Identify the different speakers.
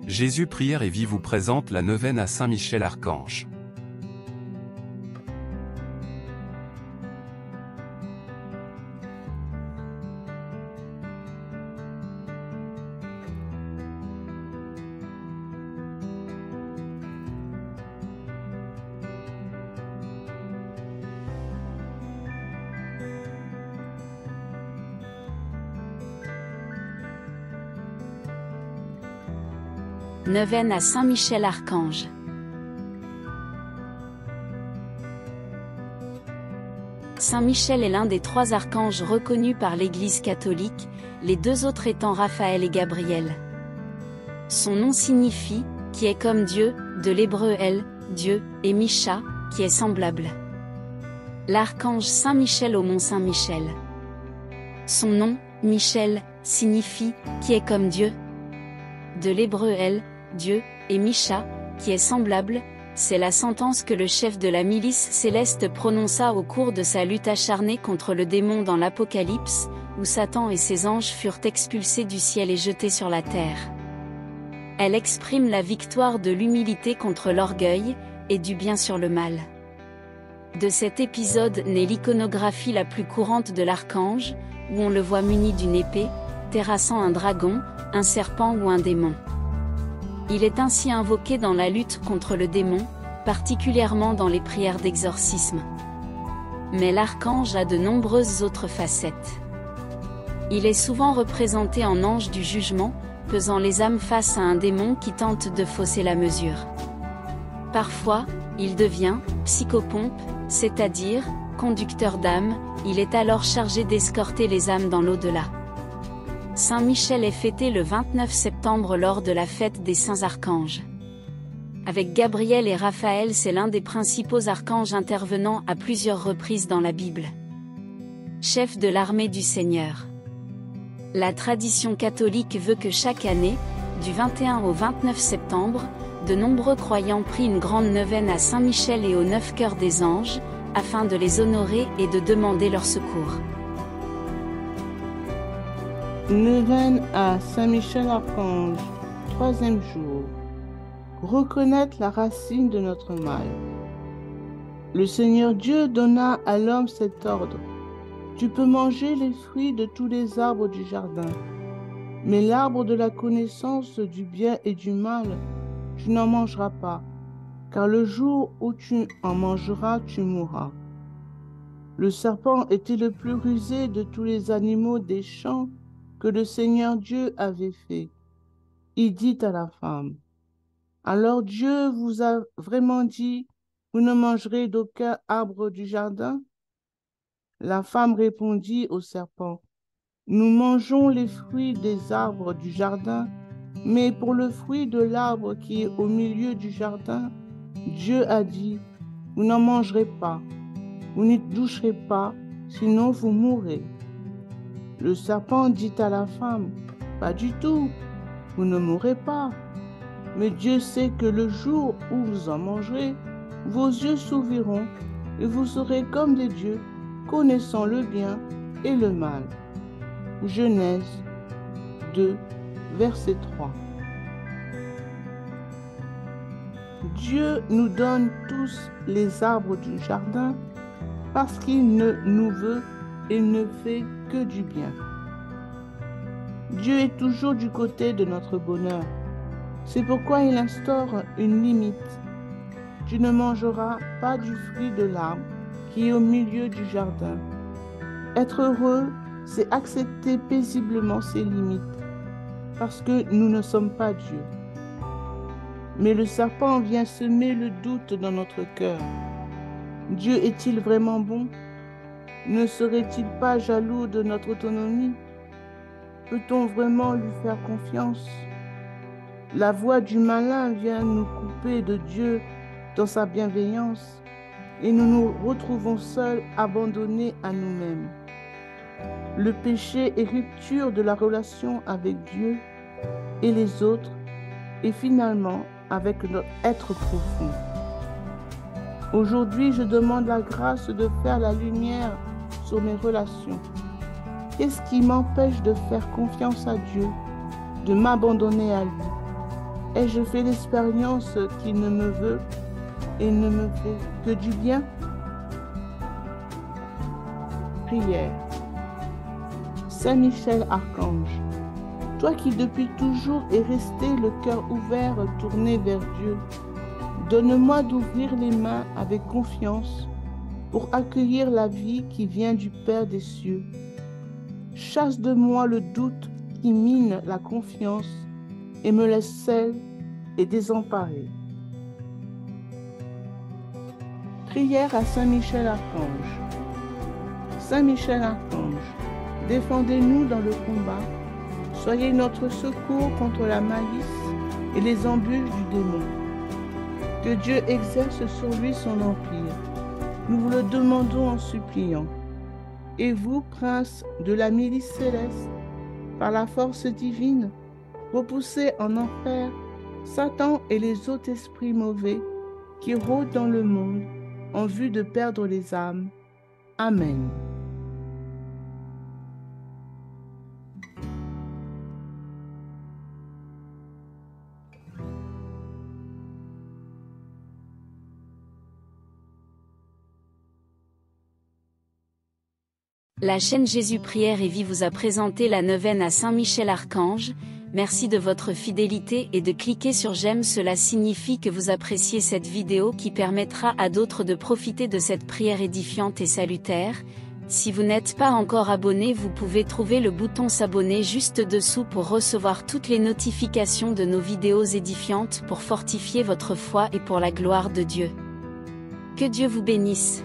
Speaker 1: Jésus Prière et Vie vous présente la neuvaine à Saint Michel Archange.
Speaker 2: Neuvaine à Saint Michel Archange. Saint Michel est l'un des 3 archanges reconnus par l'Église catholique, les 2 autres étant Raphaël et Gabriel. Son nom signifie « qui est comme Dieu », de l'hébreu El, Dieu, et Micha, qui est semblable. L'archange Saint Michel au mont Saint Michel. Son nom, Michel, signifie « qui est comme Dieu », de l'hébreu El, Dieu, et Micha, qui est semblable, c'est la sentence que le chef de la milice céleste prononça au cours de sa lutte acharnée contre le démon dans l'Apocalypse, où Satan et ses anges furent expulsés du ciel et jetés sur la terre. Elle exprime la victoire de l'humilité contre l'orgueil, et du bien sur le mal. De cet épisode naît l'iconographie la plus courante de l'archange, où on le voit muni d'une épée, terrassant un dragon, un serpent ou un démon. Il est ainsi invoqué dans la lutte contre le démon, particulièrement dans les prières d'exorcisme. Mais l'archange a de nombreuses autres facettes. Il est souvent représenté en ange du jugement, pesant les âmes face à un démon qui tente de fausser la mesure. Parfois, il devient psychopompe, c'est-à-dire conducteur d'âmes, il est alors chargé d'escorter les âmes dans l'au-delà. Saint Michel est fêté le 29 septembre lors de la fête des Saints Archanges. Avec Gabriel et Raphaël, c'est l'un des principaux archanges intervenant à plusieurs reprises dans la Bible. Chef de l'armée du Seigneur. La tradition catholique veut que chaque année, du 21 au 29 septembre, de nombreux croyants prient une grande neuvaine à Saint Michel et aux 9 cœurs des anges, afin de les honorer et de demander leur secours.
Speaker 3: Neuvaine à Saint Michel Archange, 3e jour. Reconnaître la racine de notre mal. Le Seigneur Dieu donna à l'homme cet ordre. Tu peux manger les fruits de tous les arbres du jardin, mais l'arbre de la connaissance du bien et du mal, tu n'en mangeras pas, car le jour où tu en mangeras, tu mourras. Le serpent était le plus rusé de tous les animaux des champs que le Seigneur Dieu avait fait. Il dit à la femme, « Alors Dieu vous a vraiment dit, vous ne mangerez d'aucun arbre du jardin ?» La femme répondit au serpent, « Nous mangeons les fruits des arbres du jardin, mais pour le fruit de l'arbre qui est au milieu du jardin, Dieu a dit, vous n'en mangerez pas, vous n'y toucherez pas, sinon vous mourrez. » Le serpent dit à la femme, « Pas du tout, vous ne mourrez pas. Mais Dieu sait que le jour où vous en mangerez, vos yeux s'ouvriront et vous serez comme des dieux, connaissant le bien et le mal. » Genèse 2, verset 3. Dieu nous donne tous les arbres du jardin parce qu'il ne nous veut et ne fait que du bien. Dieu est toujours du côté de notre bonheur. C'est pourquoi il instaure une limite. Tu ne mangeras pas du fruit de l'arbre qui est au milieu du jardin. Être heureux, c'est accepter paisiblement ses limites, parce que nous ne sommes pas Dieu. Mais le serpent vient semer le doute dans notre cœur. Dieu est-il vraiment bon? Ne serait-il pas jaloux de notre autonomie? Peut-on vraiment lui faire confiance? La voix du malin vient nous couper de Dieu dans sa bienveillance et nous nous retrouvons seuls, abandonnés à nous-mêmes. Le péché est rupture de la relation avec Dieu et les autres et finalement avec notre être profond. Aujourd'hui, je demande la grâce de faire la lumière sur mes relations. Qu'est-ce qui m'empêche de faire confiance à Dieu, de m'abandonner à lui? ai-je fait l'expérience qu'il ne me veut et ne me fait que du bien? Prière. Saint Michel Archange, toi qui depuis toujours es resté le cœur ouvert tourné vers Dieu, donne-moi d'ouvrir les mains avec confiance pour accueillir la vie qui vient du Père des cieux. Chasse de moi le doute qui mine la confiance et me laisse seul et désemparé. Prière à Saint Michel Archange. Saint Michel Archange, défendez-nous dans le combat. Soyez notre secours contre la malice et les embûches du démon. Que Dieu exerce sur lui son empire. Nous vous le demandons en suppliant. Et vous, prince de la milice céleste, par la force divine, repoussez en enfer Satan et les autres esprits mauvais qui rôdent dans le monde en vue de perdre les âmes. Amen.
Speaker 2: La chaîne Jésus Prière et Vie vous a présenté la neuvaine à Saint Michel Archange. Merci de votre fidélité et de cliquer sur j'aime, cela signifie que vous appréciez cette vidéo qui permettra à d'autres de profiter de cette prière édifiante et salutaire. Si vous n'êtes pas encore abonné, vous pouvez trouver le bouton s'abonner juste dessous pour recevoir toutes les notifications de nos vidéos édifiantes pour fortifier votre foi et pour la gloire de Dieu. Que Dieu vous bénisse.